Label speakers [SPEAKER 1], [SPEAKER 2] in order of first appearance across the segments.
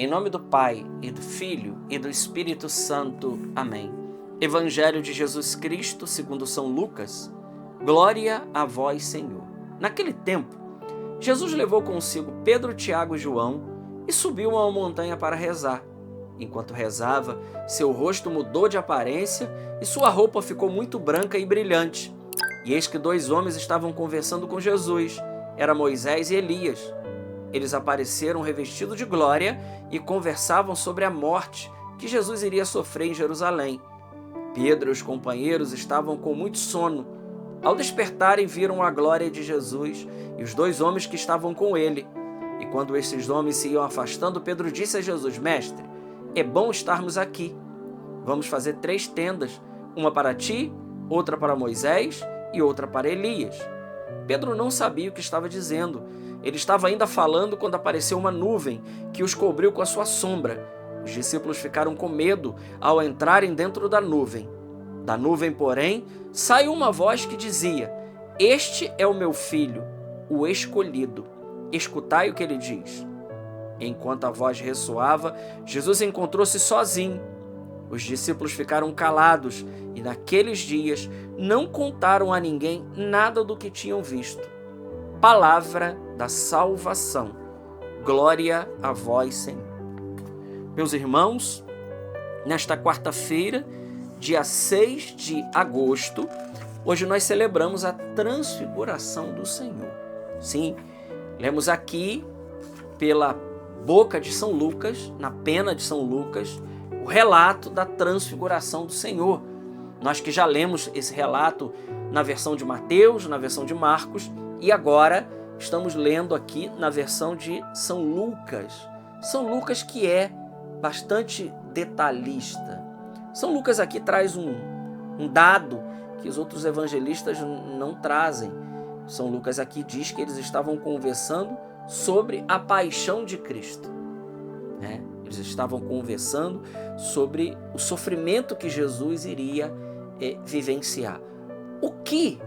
[SPEAKER 1] Em nome do Pai, e do Filho, e do Espírito Santo. Amém. Evangelho de Jesus Cristo, segundo São Lucas. Glória a vós, Senhor. Naquele tempo, Jesus levou consigo Pedro, Tiago e João e subiu a uma montanha para rezar. Enquanto rezava, seu rosto mudou de aparência e sua roupa ficou muito branca e brilhante. E eis que 2 homens estavam conversando com Jesus. Era Moisés e Elias. Eles apareceram revestidos de glória e conversavam sobre a morte que Jesus iria sofrer em Jerusalém. Pedro e os companheiros estavam com muito sono. Ao despertarem, viram a glória de Jesus e os 2 homens que estavam com ele. E quando esses homens se iam afastando, Pedro disse a Jesus: Mestre, é bom estarmos aqui. Vamos fazer 3 tendas, uma para ti, outra para Moisés e outra para Elias. Pedro não sabia o que estava dizendo. Ele estava ainda falando quando apareceu uma nuvem que os cobriu com a sua sombra. Os discípulos ficaram com medo ao entrarem dentro da nuvem. Da nuvem, porém, saiu uma voz que dizia: Este é o meu filho, o escolhido. Escutai o que ele diz. Enquanto a voz ressoava, Jesus encontrou-se sozinho. Os discípulos ficaram calados e naqueles dias não contaram a ninguém nada do que tinham visto. Palavra da salvação. Glória a vós, Senhor. Meus irmãos, nesta quarta-feira, dia 6 de agosto, hoje nós celebramos a transfiguração do Senhor. Sim, lemos aqui pela boca de São Lucas, na pena de São Lucas, o relato da transfiguração do Senhor. Nós que já lemos esse relato na versão de Mateus, na versão de Marcos, e agora estamos lendo aqui na versão de São Lucas. São Lucas que é bastante detalhista. São Lucas aqui traz um dado que os outros evangelistas não trazem. São Lucas aqui diz que eles estavam conversando sobre a paixão de Cristo. Eles estavam conversando sobre o sofrimento que Jesus iria vivenciar. O que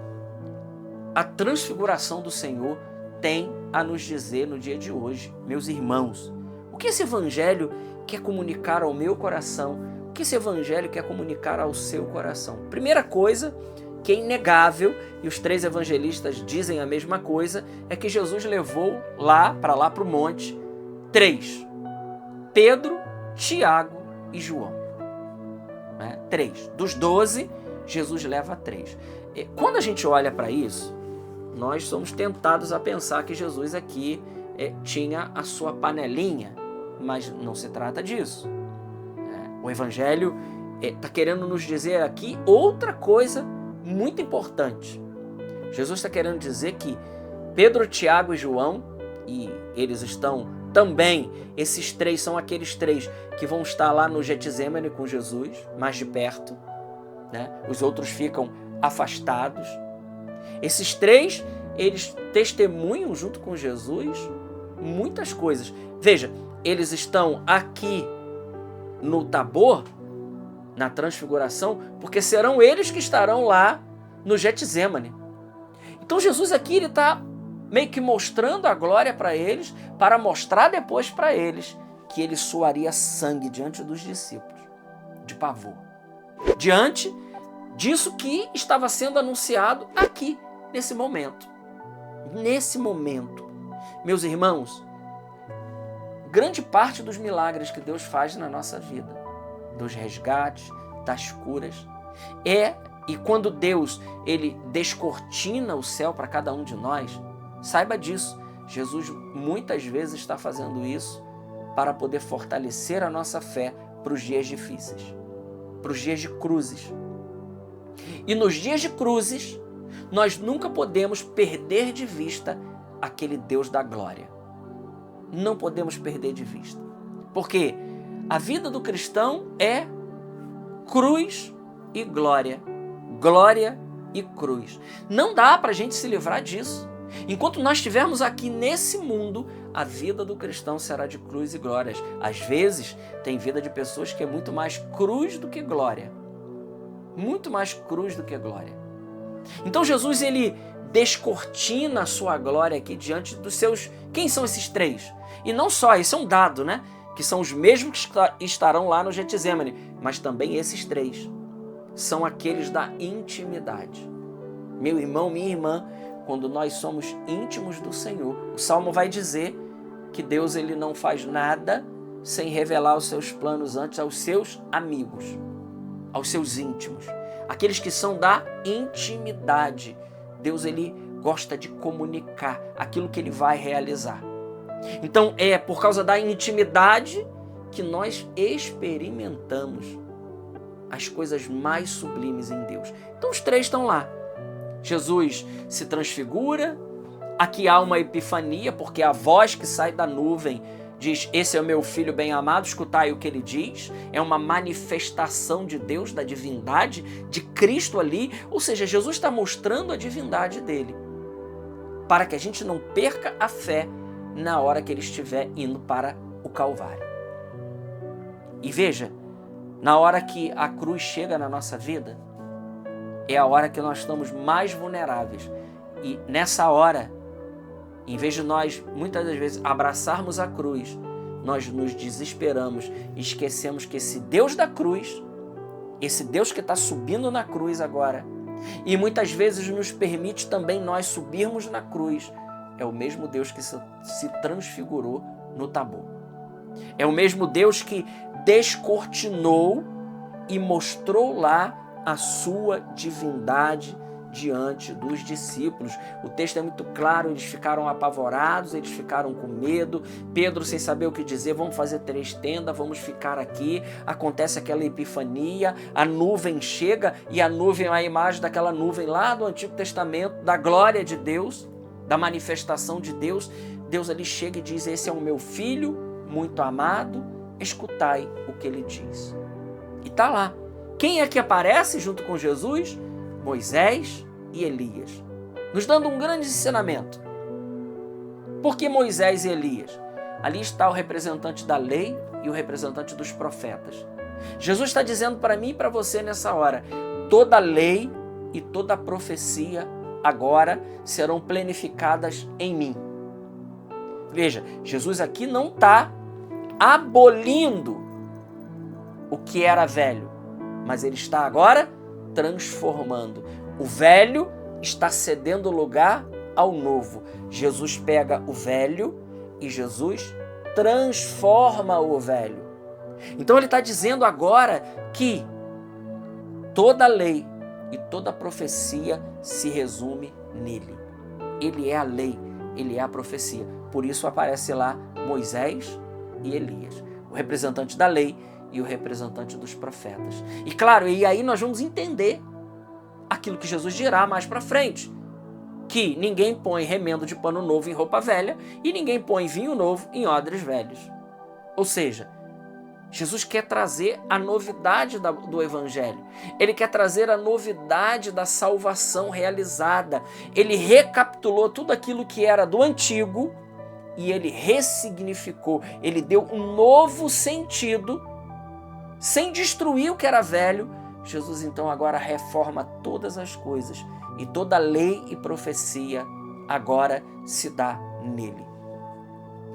[SPEAKER 1] a transfiguração do Senhor tem a nos dizer no dia de hoje, meus irmãos? O que esse evangelho quer comunicar ao meu coração? O que esse evangelho quer comunicar ao seu coração? Primeira coisa que é inegável, e os 3 evangelistas dizem a mesma coisa, é que Jesus levou para o monte 3. Pedro, Tiago e João. 3. Dos 12, Jesus leva 3. Quando a gente olha para isso, nós somos tentados a pensar que Jesus aqui tinha a sua panelinha, mas não se trata disso. O Evangelho está querendo nos dizer aqui outra coisa muito importante. Jesus está querendo dizer que Pedro, Tiago e João, e eles estão também, esses 3 são aqueles 3 que vão estar lá no Getsêmani com Jesus, mais de perto. Os outros ficam afastados. Esses 3, eles testemunham junto com Jesus muitas coisas. Veja, eles estão aqui no Tabor, na transfiguração, porque serão eles que estarão lá no Getsêmani. Então Jesus aqui ele está meio que mostrando a glória para eles, para mostrar depois para eles que ele suaria sangue diante dos discípulos, de pavor. Diante disso que estava sendo anunciado aqui, nesse momento. Nesse momento, meus irmãos, grande parte dos milagres que Deus faz na nossa vida, dos resgates, das curas, e quando Deus ele descortina o céu para cada um de nós, saiba disso, Jesus muitas vezes está fazendo isso para poder fortalecer a nossa fé para os dias difíceis, para os dias de cruzes. E nos dias de cruzes, nós nunca podemos perder de vista aquele Deus da glória. Não podemos perder de vista. Porque a vida do cristão é cruz e glória. Glória e cruz. Não dá para a gente se livrar disso. Enquanto nós estivermos aqui nesse mundo, a vida do cristão será de cruz e glórias. Às vezes, tem vida de pessoas que é muito mais cruz do que glória. Muito mais cruz do que glória. Então Jesus, ele descortina a sua glória aqui diante dos seus... Quem são esses 3? E não só, isso é um dado, né? que são os mesmos que estarão lá no Getsemane, mas também esses 3 são aqueles da intimidade. Meu irmão, minha irmã, quando nós somos íntimos do Senhor, o Salmo vai dizer que Deus ele não faz nada sem revelar os seus planos antes aos seus amigos, aos seus íntimos, aqueles que são da intimidade. Deus ele gosta de comunicar aquilo que ele vai realizar. Então é por causa da intimidade que nós experimentamos as coisas mais sublimes em Deus. Então os 3 estão lá. Jesus se transfigura, aqui há uma epifania, porque a voz que sai da nuvem diz: esse é o meu filho bem-amado, escutai o que ele diz. É uma manifestação de Deus, da divindade, de Cristo ali. Ou seja, Jesus está mostrando a divindade dele, para que a gente não perca a fé na hora que ele estiver indo para o Calvário. E veja, na hora que a cruz chega na nossa vida, é a hora que nós estamos mais vulneráveis. E nessa hora, em vez de nós, muitas das vezes, abraçarmos a cruz, nós nos desesperamos e esquecemos que esse Deus da cruz, esse Deus que está subindo na cruz agora, e muitas vezes nos permite também nós subirmos na cruz, é o mesmo Deus que se transfigurou no Tabor. É o mesmo Deus que descortinou e mostrou lá a sua divindade diante dos discípulos. O texto é muito claro, eles ficaram apavorados, eles ficaram com medo. Pedro, sem saber o que dizer: vamos fazer 3 tendas, vamos ficar aqui. Acontece aquela epifania, a nuvem chega, e a nuvem é a imagem daquela nuvem lá do Antigo Testamento, da glória de Deus, da manifestação de Deus. Deus ali chega e diz: esse é o meu filho muito amado, escutai o que ele diz. E tá lá. Quem é que aparece junto com Jesus? Moisés e Elias, nos dando um grande ensinamento. Por que Moisés e Elias? Ali está o representante da lei e o representante dos profetas. Jesus está dizendo para mim e para você nessa hora: toda a lei e toda a profecia agora serão plenificadas em mim. Veja, Jesus aqui não está abolindo o que era velho, mas ele está agora transformando. O velho está cedendo lugar ao novo. Jesus pega o velho e Jesus transforma o velho. Então ele está dizendo agora que toda a lei e toda a profecia se resume nele. Ele é a lei, ele é a profecia. Por isso aparece lá Moisés e Elias, o representante da lei e o representante dos profetas. E claro, e aí nós vamos entender aquilo que Jesus dirá mais para frente, que ninguém põe remendo de pano novo em roupa velha e ninguém põe vinho novo em odres velhos. Ou seja, Jesus quer trazer a novidade do Evangelho. Ele quer trazer a novidade da salvação realizada. Ele recapitulou tudo aquilo que era do antigo e ele ressignificou. Ele deu um novo sentido, sem destruir o que era velho. Jesus então agora reforma todas as coisas e toda lei e profecia agora se dá nele.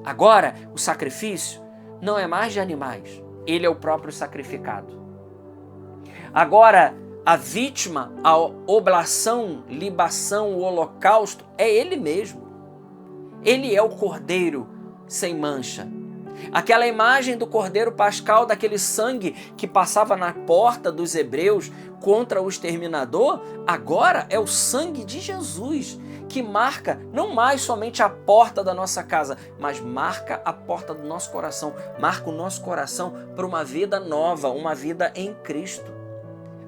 [SPEAKER 1] Agora o sacrifício não é mais de animais, ele é o próprio sacrificado. Agora a vítima, a oblação, libação, o holocausto é ele mesmo. Ele é o cordeiro sem mancha. Aquela imagem do cordeiro pascal, daquele sangue que passava na porta dos hebreus contra o exterminador, agora é o sangue de Jesus, que marca não mais somente a porta da nossa casa, mas marca a porta do nosso coração, marca o nosso coração para uma vida nova, uma vida em Cristo,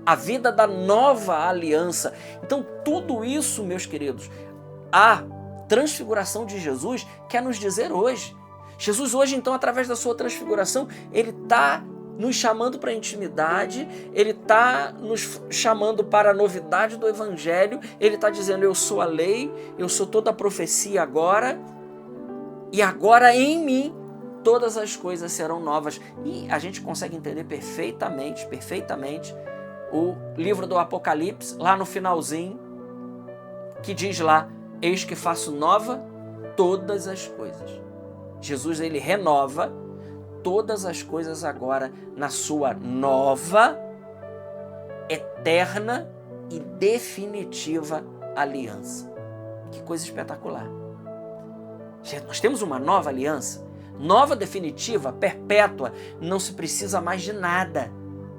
[SPEAKER 1] a vida da nova aliança. Então tudo isso, meus queridos, a transfiguração de Jesus quer nos dizer hoje. Jesus hoje, então, através da sua transfiguração, ele está nos chamando para a intimidade, ele está nos chamando para a novidade do Evangelho, ele está dizendo: eu sou a lei, eu sou toda a profecia agora, e agora em mim todas as coisas serão novas. E a gente consegue entender perfeitamente o livro do Apocalipse, lá no finalzinho, que diz lá: eis que faço nova todas as coisas. Jesus, ele renova todas as coisas agora na sua nova, eterna e definitiva aliança. Que coisa espetacular. Nós temos uma nova aliança, nova, definitiva, perpétua. Não se precisa mais de nada.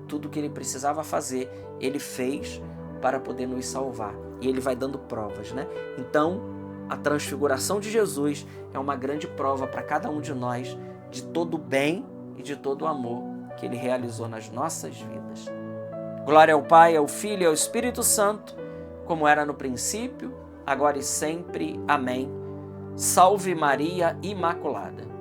[SPEAKER 1] Tudo que ele precisava fazer, ele fez para poder nos salvar. E ele vai dando provas, né? Então, a transfiguração de Jesus é uma grande prova para cada um de nós de todo o bem e de todo o amor que ele realizou nas nossas vidas. Glória ao Pai, ao Filho e ao Espírito Santo, como era no princípio, agora e sempre. Amém. Salve Maria Imaculada.